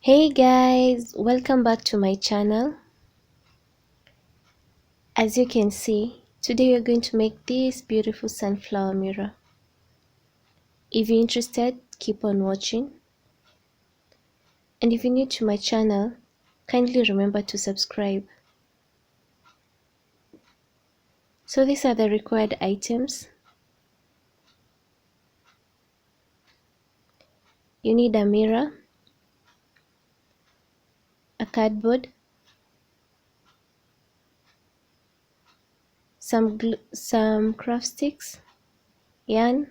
Hey guys, welcome back to my channel. As you can see, today we're going to make this beautiful sunflower mirror. If you're interested, keep on watching. And if you're new to my channel, kindly remember to subscribe. So these are the required items. You need a mirror, a cardboard, some craft sticks, yarn,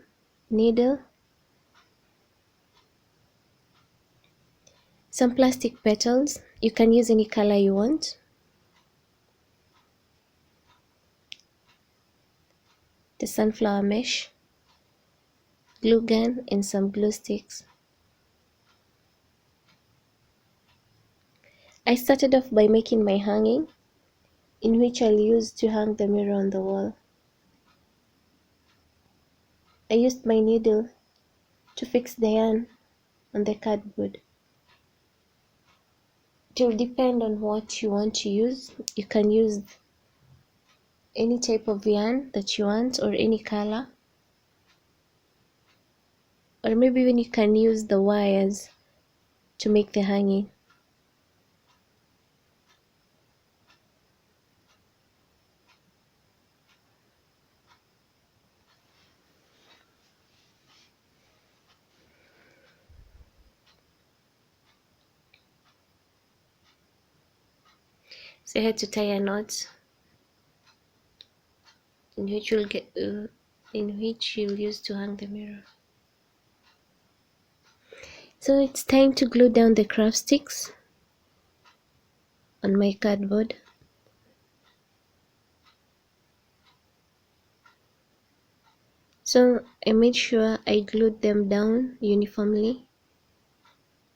needle, some plastic petals. You can use any color you want, the sunflower mesh, glue gun, and some glue sticks. I started off by making my hanging, in which I'll use to hang the mirror on the wall. I used my needle to fix the yarn on the cardboard. It will depend on what you want to use. You can use any type of yarn that you want or any color. Or maybe even you can use the wires to make the hanging. So I had to tie a knot in which you'll use to hang the mirror. So it's time to glue down the craft sticks on my cardboard. So I made sure I glued them down uniformly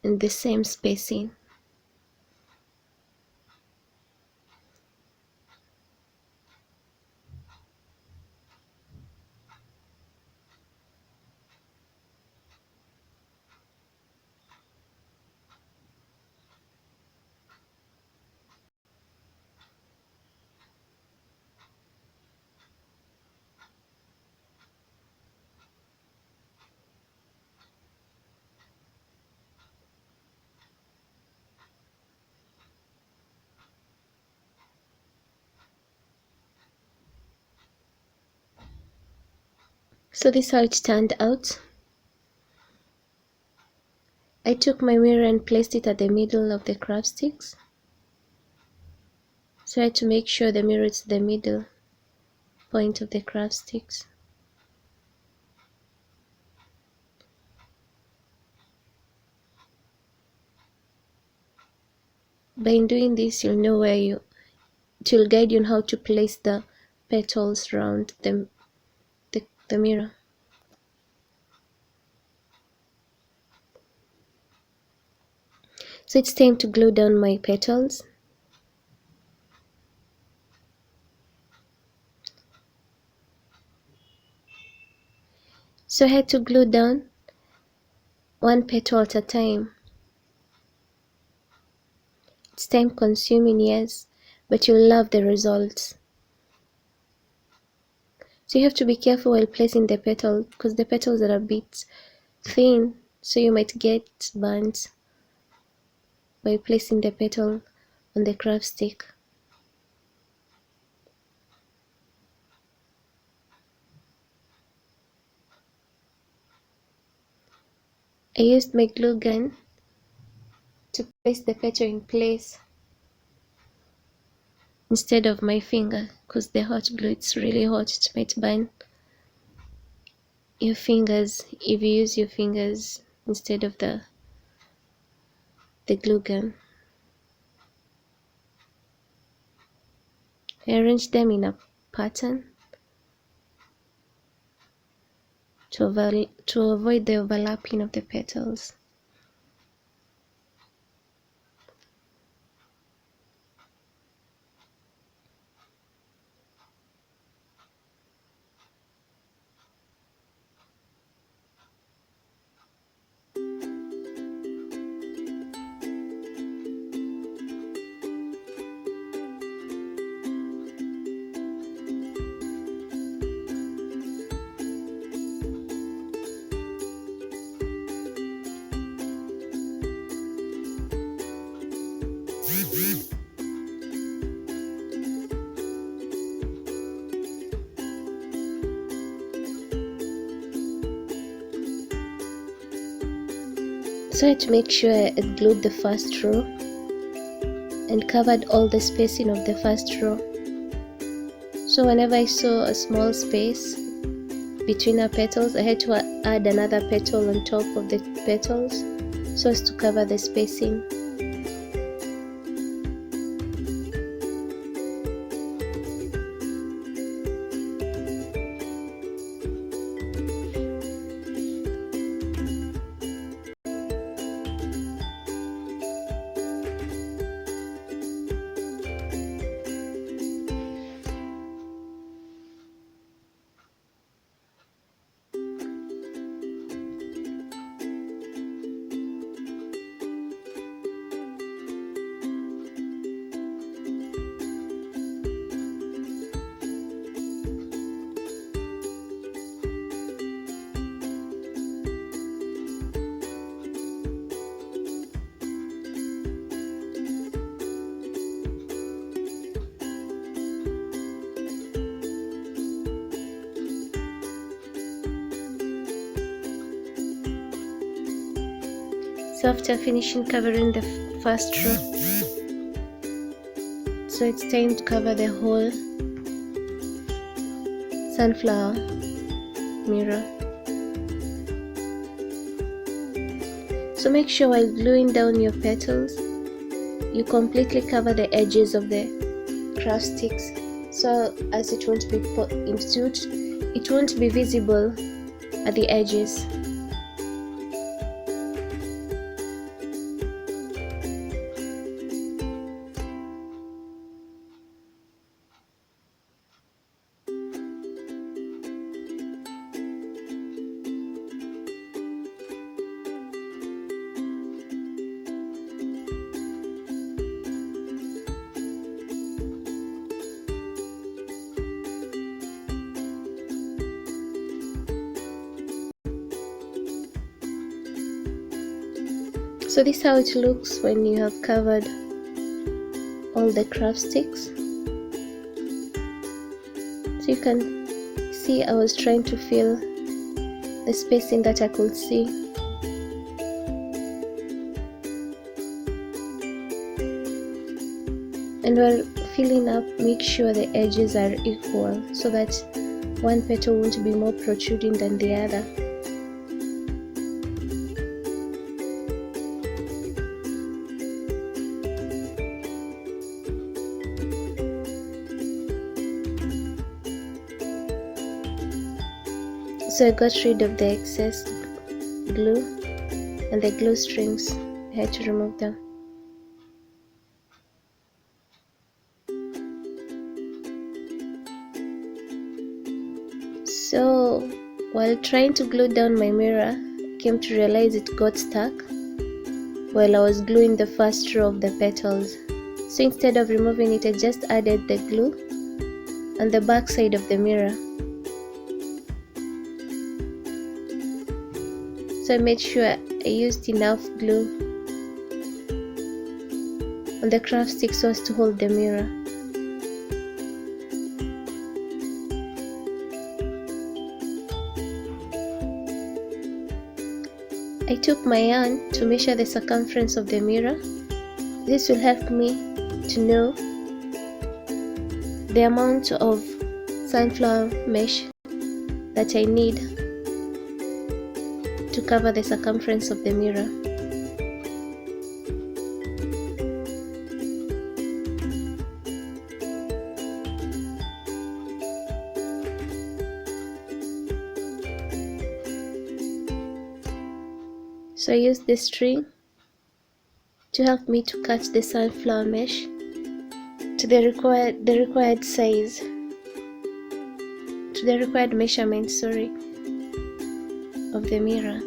in the same spacing. So this is how it turned out. I took my mirror and placed it at the middle of the craft sticks. So I had to make sure the mirror is the middle point of the craft sticks. By doing this, you'll know it will guide you on how to place the petals around the mirror. So it's time to glue down my petals. So I had to glue down one petal at a time. It's time consuming, yes, but you'll love the results. So you have to be careful while placing the petal because the petals are a bit thin, so you might get burnt by placing the petal on the craft stick. I used my glue gun to place the petal in place instead of my finger because the hot glue, it's really hot, it might burn your fingers if you use your fingers instead of the glue gun. I arranged them in a pattern to avoid the overlapping of the petals. So I had to make sure I glued the first row and covered all the spacing of the first row. So whenever I saw a small space between our petals, I had to add another petal on top of the petals so as to cover the spacing. So after finishing covering the first row, so it's time to cover the whole sunflower mirror. So make sure while gluing down your petals, you completely cover the edges of the craft sticks, so as it won't be visible at the edges. So this is how it looks when you have covered all the craft sticks. So you can see I was trying to fill the spacing that I could see. And while filling up, make sure the edges are equal so that one petal won't be more protruding than the other. So I got rid of the excess glue and the glue strings. I had to remove them. So while trying to glue down my mirror, I came to realize it got stuck while I was gluing the first row of the petals. So instead of removing it, I just added the glue on the back side of the mirror. So I made sure I used enough glue on the craft stick so as to hold the mirror. I took my yarn to measure the circumference of the mirror. This will help me to know the amount of sunflower mesh that I need to cover the circumference of the mirror. So I used the string to help me to cut the sunflower mesh to the required size, to the required measurement, of the mirror.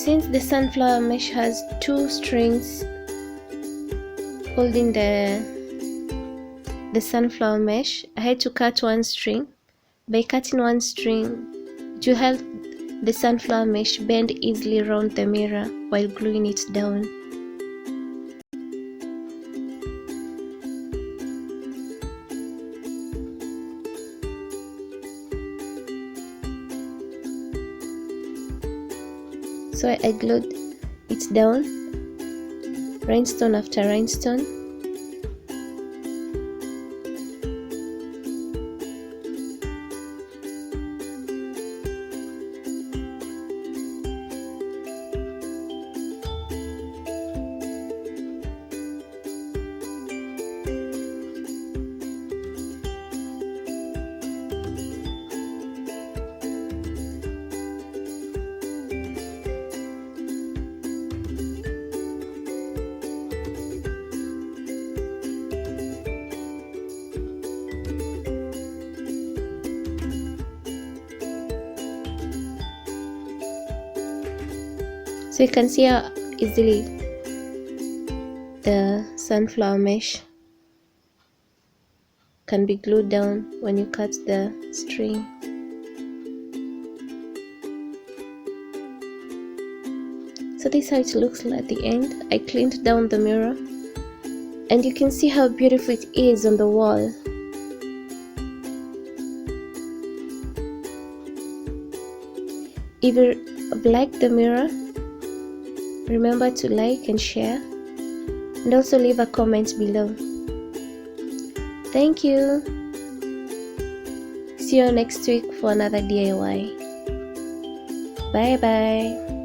Since the sunflower mesh has two strings holding the sunflower mesh, I had to cut one string. By cutting one string, it will help the sunflower mesh bend easily around the mirror while gluing it down. So I glued it down, rhinestone after rhinestone. So you can see how easily the sunflower mesh can be glued down when you cut the string. So this is how it looks like at the end. I cleaned down the mirror and you can see how beautiful it is on the wall. If you like the mirror, remember to like and share, and also leave a comment below. Thank you. See you next week for another DIY. Bye bye.